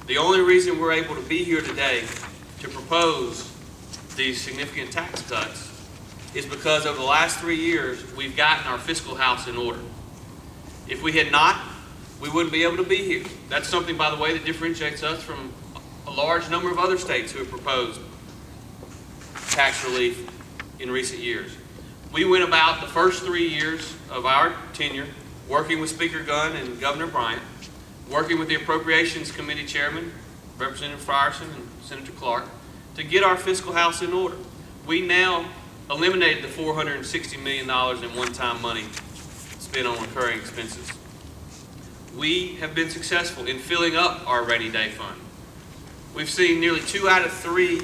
The only reason we're able to be here today to propose these significant tax cuts is because over the last 3 years, we've gotten our fiscal house in order. If we had not, we wouldn't be able to be here. That's something, by the way, that differentiates us from a large number of other states who have proposed tax relief in recent years. We went about the first 3 years of our tenure working with Speaker Gunn and Governor Bryant, working with the Appropriations Committee Chairman, Representative Frierson and Senator Clark, to get our fiscal house in order. We now eliminated the $460 million in one-time money spent on recurring expenses. We have been successful in filling up our rainy day fund. We've seen nearly 2 out of 3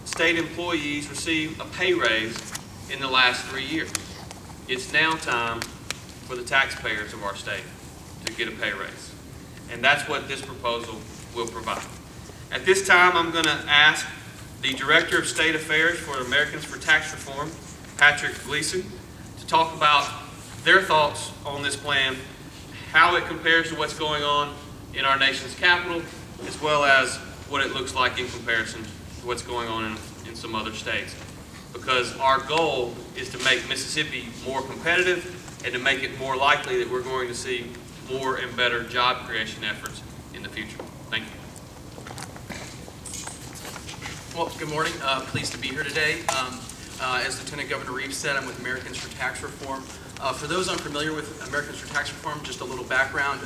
state employees receive a pay raise in the last 3 years. It's now time for the taxpayers of our state to get a pay raise. And that's what this proposal will provide. At this time, I'm going to ask the Director of State Affairs for Americans for Tax Reform, Patrick Gleason, to talk about their thoughts on this plan, how it compares to what's going on in our nation's capital, as well as what it looks like in comparison to what's going on in some other states. Because our goal is to make Mississippi more competitive and to make it more likely that we're going to see more and better job creation efforts in the future. Thank you. Well, good morning. Pleased to be here today. As Lieutenant Governor Reeves said, I'm with Americans for Tax Reform. For those unfamiliar with Americans for Tax Reform, just a little background.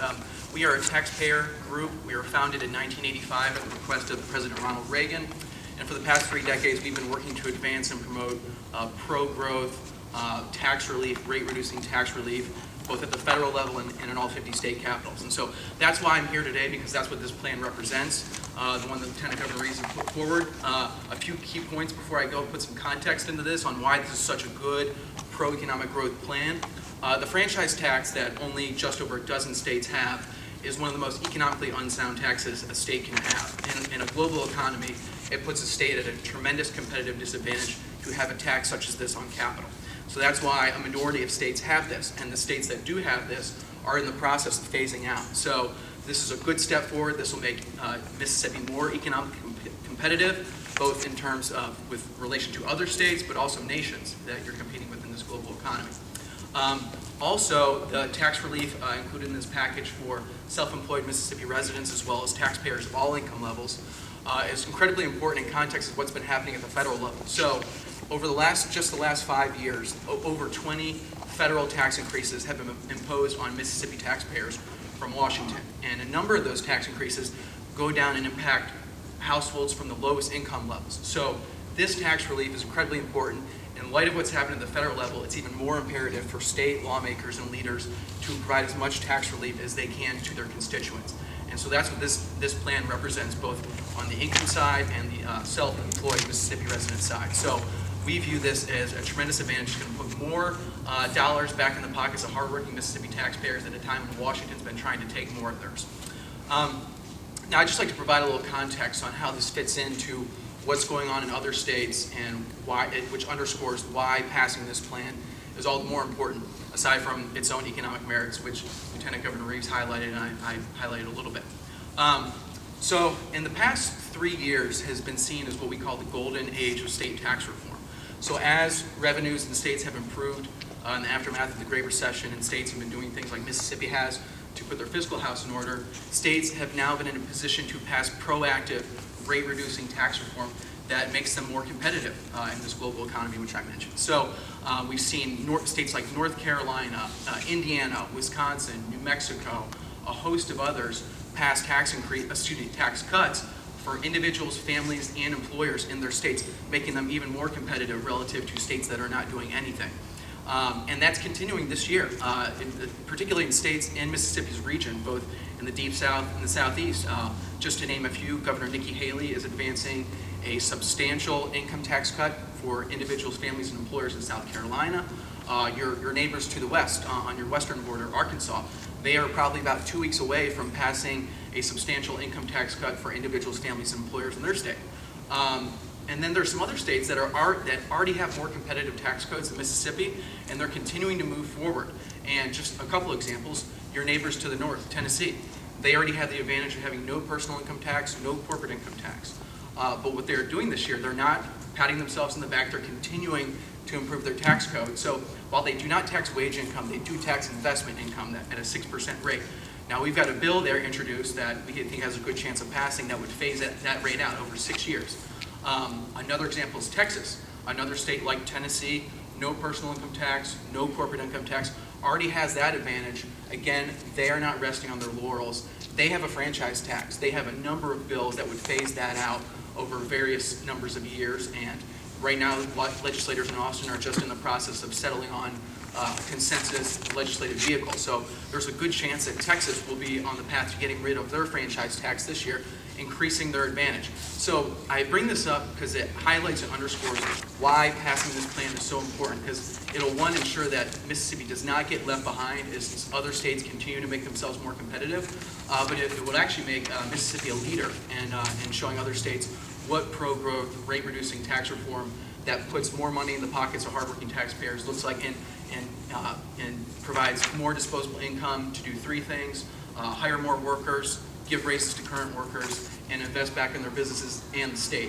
We are a taxpayer group. We were founded in 1985 at the request of President Ronald Reagan. And for the past 3 decades, we've been working to advance and promote pro-growth, tax relief, rate-reducing tax relief, both at the federal level and in all 50 state capitals. And so that's why I'm here today, because that's what this plan represents, the one that Lieutenant Governor Reeves put forward. A few key points before I go put some context into this on why this is such a good pro-economic growth plan. The franchise tax that only just over a dozen states have is one of the most economically unsound taxes a state can have. In a global economy, it puts a state at a tremendous competitive disadvantage to have a tax such as this on capital. So that's why a majority of states have this, and the states that do have this are in the process of phasing out. So this is a good step forward. This will make Mississippi more economically competitive, both in terms of with relation to other states, but also nations that you're competing with in this global economy. Also, the tax relief included in this package for self-employed Mississippi residents as well as taxpayers of all income levels is incredibly important in context of what's been happening at the federal level. So over the last 5 years, over 20 federal tax increases have been imposed on Mississippi taxpayers from Washington. And a number of those tax increases go down and impact households from the lowest income levels. So this tax relief is incredibly important. In light of what's happening at the federal level, it's even more imperative for state lawmakers and leaders to provide as much tax relief as they can to their constituents. And so that's what this plan represents, both on the income side and the self-employed Mississippi resident side. So we view this as a tremendous advantage. It's going to put more dollars back in the pockets of hardworking Mississippi taxpayers at a time when Washington's been trying to take more of theirs. Now, I'd just like to provide a little context on how this fits into what's going on in other states and why, which underscores why passing this plan is all the more important, aside from its own economic merits, which Lieutenant Governor Reeves highlighted and I highlighted a little bit. So in the past 3 years has been seen as what we call the golden age of state tax reform. So as revenues in states have improved in the aftermath of the Great Recession, and states have been doing things like Mississippi has to put their fiscal house in order, states have now been in a position to pass proactive rate-reducing tax reform that makes them more competitive in this global economy, which I mentioned. So we've seen states like North Carolina, Indiana, Wisconsin, New Mexico, a host of others pass tax cuts for individuals, families, and employers in their states, making them even more competitive relative to states that are not doing anything. And that's continuing this year, particularly in states in Mississippi's region, both in the Deep South and the Southeast. Just to name a few, Governor Nikki Haley is advancing a substantial income tax cut for individuals, families, and employers in South Carolina. Your neighbors to the west, on your western border, Arkansas, they are probably about 2 weeks away from passing a substantial income tax cut for individuals, families, and employers in their state. And then there's some other states that already have more competitive tax codes than Mississippi, and they're continuing to move forward. And just a couple examples, your neighbors to the north, Tennessee. They already had the advantage of having no personal income tax, no corporate income tax. But what they're doing this year, they're not patting themselves in the back, they're continuing to improve their tax code. So while they do not tax wage income, they do tax investment income at a 6% rate. Now we've got a bill there introduced that we think has a good chance of passing that would phase that rate out over 6 years. Another example is Texas. Another state like Tennessee, no personal income tax, no corporate income tax, already has that advantage. Again, they are not resting on their laurels. They have a franchise tax. They have a number of bills that would phase that out over various numbers of years. And right now, legislators in Austin are just in the process of settling on consensus legislative vehicle. So there's a good chance that Texas will be on the path to getting rid of their franchise tax this year, increasing their advantage. So I bring this up because it highlights and underscores why passing this plan is so important, because it'll, one, ensure that Mississippi does not get left behind as other states continue to make themselves more competitive, but it would actually make Mississippi a leader in showing other states what pro-growth, rate-reducing tax reform that puts more money in the pockets of hardworking taxpayers looks like, and provides more disposable income to do three things: hire more workers, give raises to current workers, and invest back in their businesses and the state.